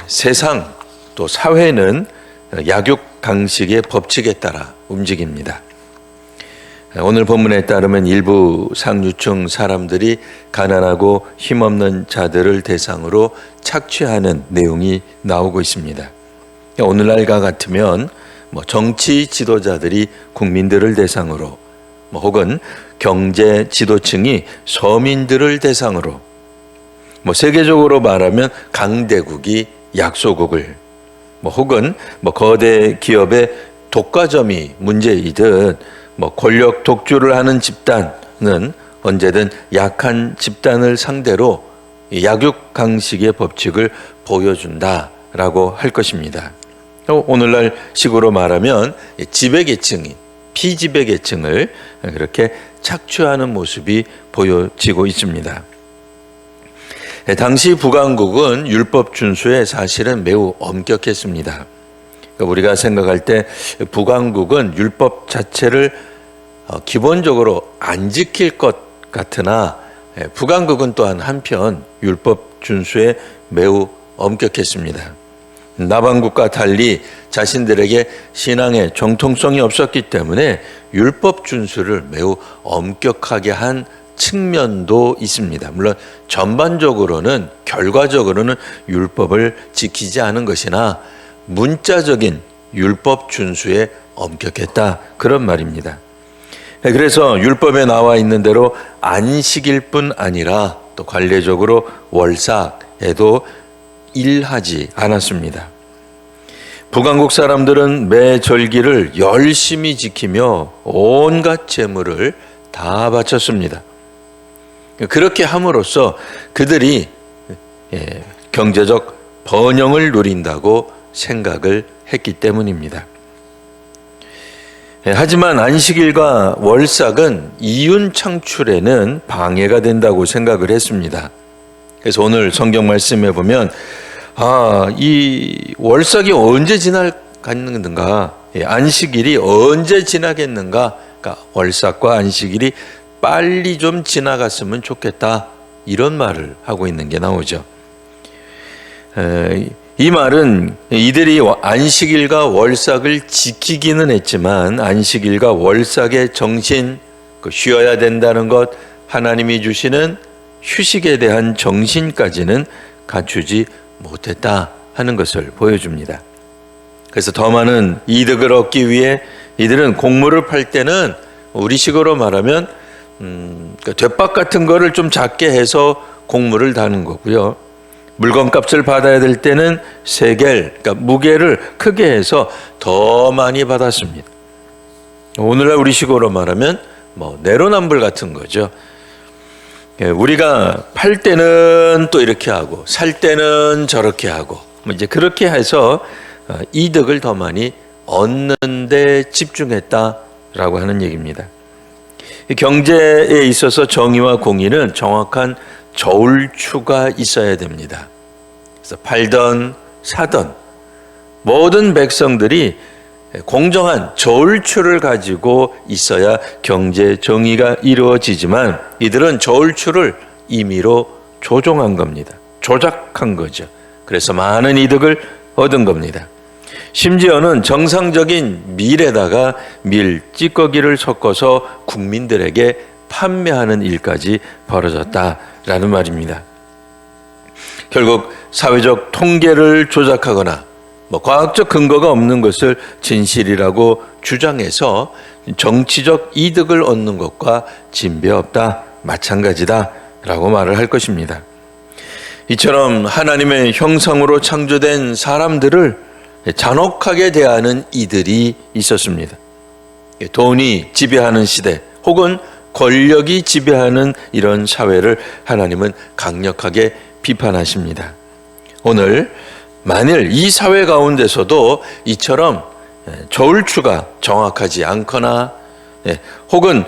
세상 또 사회는 약육강식의 법칙에 따라 움직입니다. 오늘 본문에 따르면 일부 상류층 사람들이 가난하고 힘없는 자들을 대상으로 착취하는 내용이 나오고 있습니다. 오늘날과 같으면 정치 지도자들이 국민들을 대상으로, 혹은 경제 지도층이 서민들을 대상으로, 세계적으로 말하면 강대국이 약소국을, 혹은 거대 기업의 독과점이 문제이듯 권력 독주를 하는 집단은 언제든 약한 집단을 상대로 약육강식의 법칙을 보여준다라고 할 것입니다. 오늘날 식으로 말하면 지배계층이 피지배계층을 그렇게 착취하는 모습이 보여지고 있습니다. 당시 북왕국은 율법 준수에 사실은 매우 엄격했습니다. 우리가 생각할 때 북왕국은 율법 자체를 기본적으로 안 지킬 것 같으나 북왕국은 또한 한편 율법 준수에 매우 엄격했습니다. 남왕국과 달리 자신들에게 신앙의 정통성이 없었기 때문에 율법 준수를 매우 엄격하게 한 측면도 있습니다. 물론 전반적으로는 결과적으로는 율법을 지키지 않은 것이나 문자적인 율법 준수에 엄격했다, 그런 말입니다. 그래서 율법에 나와 있는 대로 안식일 뿐 아니라 또 관례적으로 월삭에도 일하지 않았습니다. 북왕국 사람들은 매 절기를 열심히 지키며 온갖 제물을 다 바쳤습니다. 그렇게 함으로써 그들이 경제적 번영을 누린다고 생각을 했기 때문입니다. 하지만 안식일과 월삭은 이윤 창출에는 방해가 된다고 생각을 했습니다. 그래서 오늘 성경 말씀에 보면 이 월삭이 언제 지나가는가, 안식일이 언제 지나겠는가, 그러니까 월삭과 안식일이 빨리 좀 지나갔으면 좋겠다, 이런 말을 하고 있는 게 나오죠. 이 말은 이들이 안식일과 월삭을 지키기는 했지만 안식일과 월삭의 정신, 쉬어야 된다는 것, 하나님이 주시는 휴식에 대한 정신까지는 갖추지 못했다 하는 것을 보여줍니다. 그래서 더 많은 이득을 얻기 위해 이들은 곡물을 팔 때는 우리식으로 말하면 돛박 같은 거를 좀 작게 해서 곡물을 다는 거고요. 물건값을 받아야 될 때는 세겔, 그러니까 무게를 크게 해서 더 많이 받았습니다. 오늘날 우리식으로 말하면 내로남불 같은 거죠. 우리가 팔 때는 또 이렇게 하고 살 때는 저렇게 하고 이제 그렇게 해서 이득을 더 많이 얻는 데 집중했다라고 하는 얘기입니다. 경제에 있어서 정의와 공의는 정확한 저울추가 있어야 됩니다. 그래서 팔던 사던 모든 백성들이 공정한 저울추를 가지고 있어야 경제 정의가 이루어지지만 이들은 저울추를 임의로 조종한 겁니다. 조작한 거죠. 그래서 많은 이득을 얻은 겁니다. 심지어는 정상적인 밀에다가 밀 찌꺼기를 섞어서 국민들에게 판매하는 일까지 벌어졌다라는 말입니다. 결국 사회적 통계를 조작하거나 과학적 근거가 없는 것을 진실이라고 주장해서 정치적 이득을 얻는 것과 진배 없다, 마찬가지다라고 말을 할 것입니다. 이처럼 하나님의 형상으로 창조된 사람들을 잔혹하게 대하는 이들이 있었습니다. 돈이 지배하는 시대 혹은 권력이 지배하는 이런 사회를 하나님은 강력하게 비판하십니다. 오늘 만일 이 사회 가운데서도 이처럼 저울추가 정확하지 않거나 혹은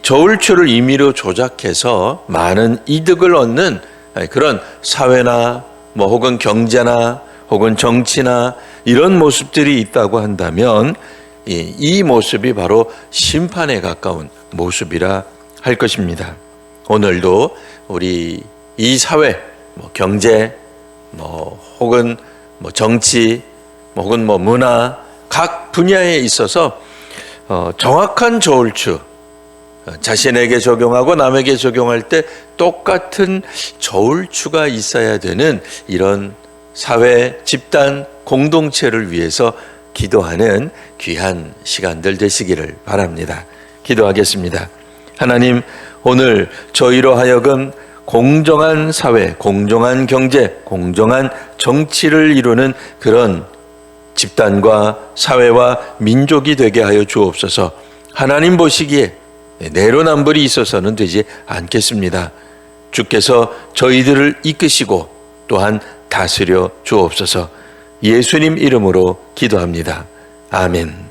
저울추를 임의로 조작해서 많은 이득을 얻는 그런 사회나 혹은 경제나 혹은 정치나 이런 모습들이 있다고 한다면 이 모습이 바로 심판에 가까운 모습이라 할 것입니다. 오늘도 우리 이 사회, 경제, 혹은 정치, 혹은 문화, 각 분야에 있어서 정확한 저울추, 자신에게 적용하고 남에게 적용할 때 똑같은 저울추가 있어야 되는 이런 사회, 집단, 공동체를 위해서 기도하는 귀한 시간들 되시기를 바랍니다. 기도하겠습니다. 하나님, 오늘 저희로 하여금 공정한 사회, 공정한 경제, 공정한 정치를 이루는 그런 집단과 사회와 민족이 되게 하여 주옵소서. 하나님 보시기에 내로남불이 있어서는 되지 않겠습니다. 주께서 저희들을 이끄시고 또한 다스려 주옵소서. 예수님 이름으로 기도합니다. 아멘.